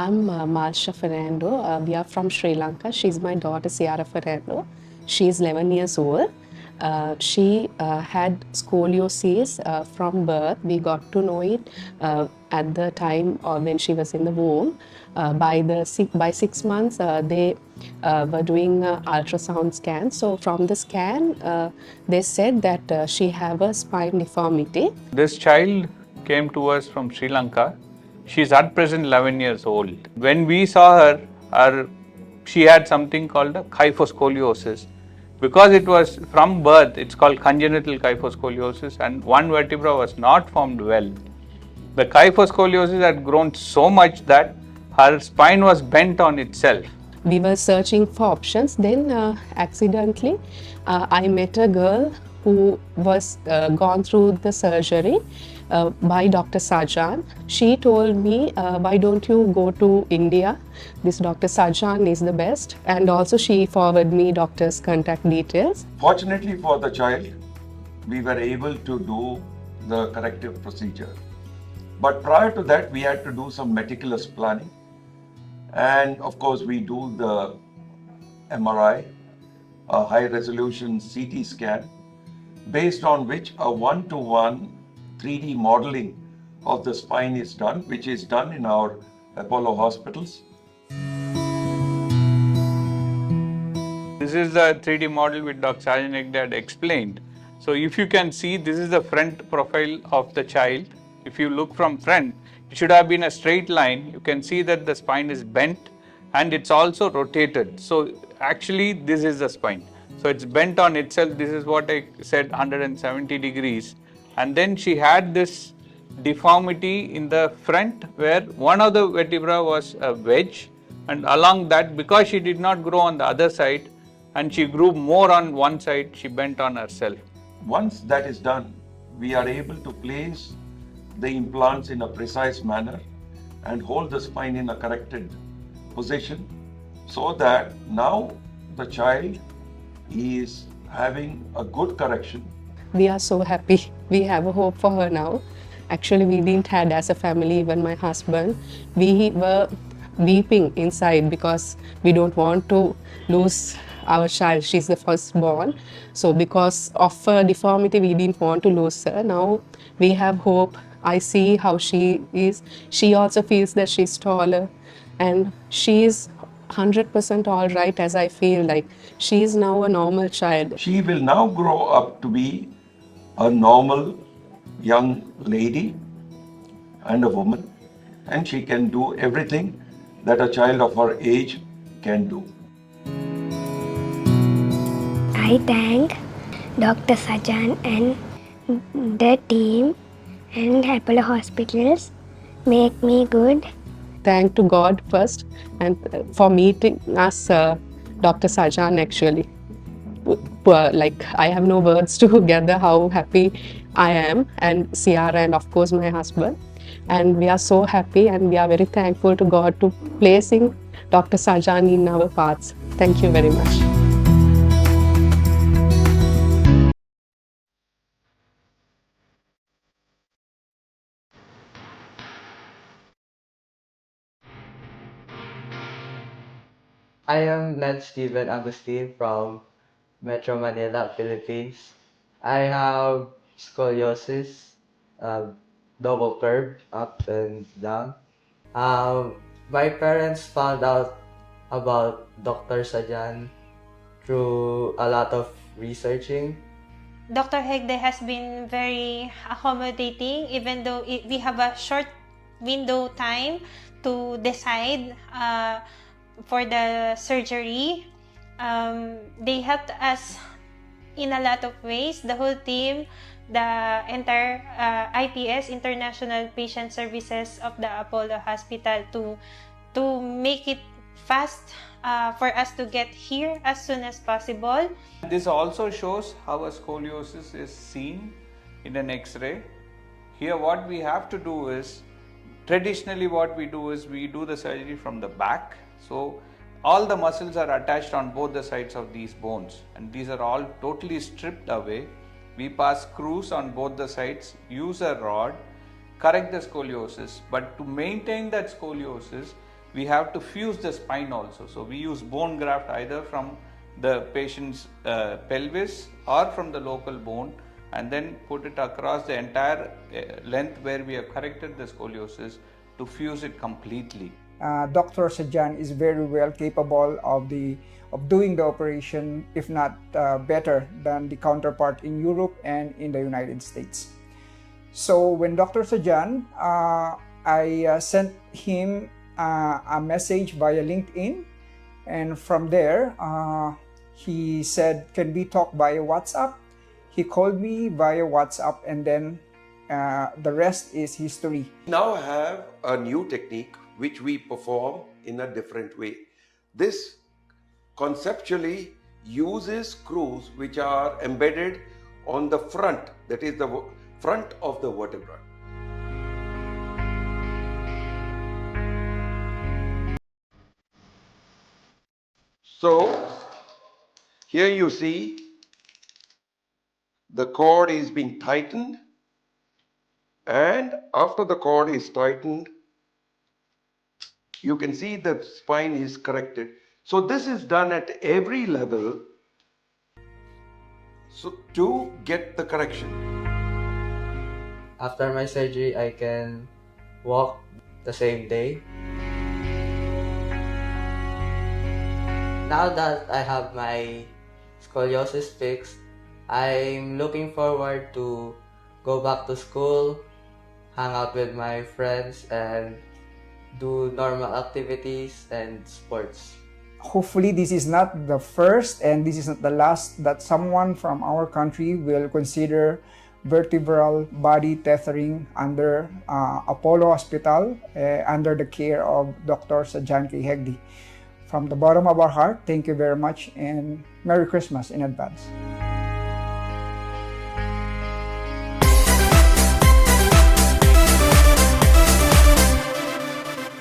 I'm Marsha Fernando. We are from Sri Lanka. She's my daughter, Ciara Fernando. She's 11 years old. She had scoliosis from birth. We got to know it at the time when she was in the womb. By 6 months, they were doing ultrasound scan. So from the scan, they said that she have a spine deformity. This child came to us from Sri Lanka. She's at present 11 years old. When we saw her, she had something called a kyphoscoliosis. Because it was from birth, it's called congenital kyphoscoliosis, and one vertebra was not formed well. The kyphoscoliosis had grown so much that her spine was bent on itself. We were searching for options. Then accidentally, I met a girl who was gone through the surgery by Dr.Sajan. She told me, why don't you go to India? This Dr.Sajan is the best. And also she forwarded me doctor's contact details. Fortunately for the child, we were able to do the corrective procedure. But prior to that, we had to do some meticulous planning. And of course, we do the MRI, a high resolution CT scan, based on which a one-to-one 3D modeling of the spine is done, which is done in our Apollo hospitals. This is the 3D model which Dr.Sajan Hegde had explained. So if you can see, this is the front profile of the child. If you look from front, it should have been a straight line. You can see that the spine is bent and it's also rotated. So actually this is the spine. So it's bent on itself. This is what I said, 170 degrees. And then she had this deformity in the front where one of the vertebra was a wedge, and along that, because she did not grow on the other side and she grew more on one side, she bent on herself. Once that is done, we are able to place the implants in a precise manner and hold the spine in a corrected position, so that now the child is having a good correction. We are so happy. We have a hope for her now. Actually, we didn't had as a family, even my husband. We were weeping inside because we don't want to lose our child. She's the firstborn. So because of her deformity, we didn't want to lose her. Now we have hope. I see how she is. She also feels that she's taller and she's 100% all right, as I feel like. She is now a normal child. She will now grow up to be a normal young lady and a woman, and she can do everything that a child of her age can do. I thank Dr. Sajan and the team and Apollo hospitals make me good. Thank to God first and for meeting us, Dr. Sajan actually. Like, I have no words to gather how happy I am, and Ciara and of course my husband. And we are so happy and we are very thankful to God to placing Dr. Sajan in our paths. Thank you very much. I am Ned Steven Agustin from Metro Manila, Philippines. I have scoliosis, double curve, up and down. My parents found out about Dr. Sajan through a lot of researching. Dr. Hegde has been very accommodating, even though we have a short window time to decide for the surgery. They helped us in a lot of ways, the whole team, the entire IPS, International Patient Services of the Apollo Hospital, to make it fast for us to get here as soon as possible. This also shows how a scoliosis is seen in an X-ray. Here what we have to do is, traditionally what we do is we do the surgery from the back. So all the muscles are attached on both the sides of these bones, and these are all totally stripped away. We pass screws on both the sides, use a rod, correct the scoliosis. But to maintain that scoliosis, we have to fuse the spine also. So we use bone graft either from the patient's pelvis or from the local bone, and then put it across the entire length where we have corrected the scoliosis to fuse it completely. Dr. Sajan is very well capable of doing the operation, if not better than the counterpart in Europe and in the United States. So when Dr. Sajan, I sent him a message via LinkedIn, and from there he said, can we talk via WhatsApp? He called me via WhatsApp, and then the rest is history. We now have a new technique which we perform in a different way. This conceptually uses screws which are embedded on the front, that is the front of the vertebra. So here you see the cord is being tightened, and after the cord is tightened, you can see the spine is corrected. So this is done at every level to get the correction. After my surgery, I can walk the same day. Now that I have my scoliosis fixed, I'm looking forward to go back to school, hang out with my friends, and do normal activities and sports. Hopefully this is not the first and this is not the last that someone from our country will consider vertebral body tethering under Apollo Hospital under the care of Dr.Sajan Hegde. From the bottom of our heart, thank you very much, and Merry Christmas in advance.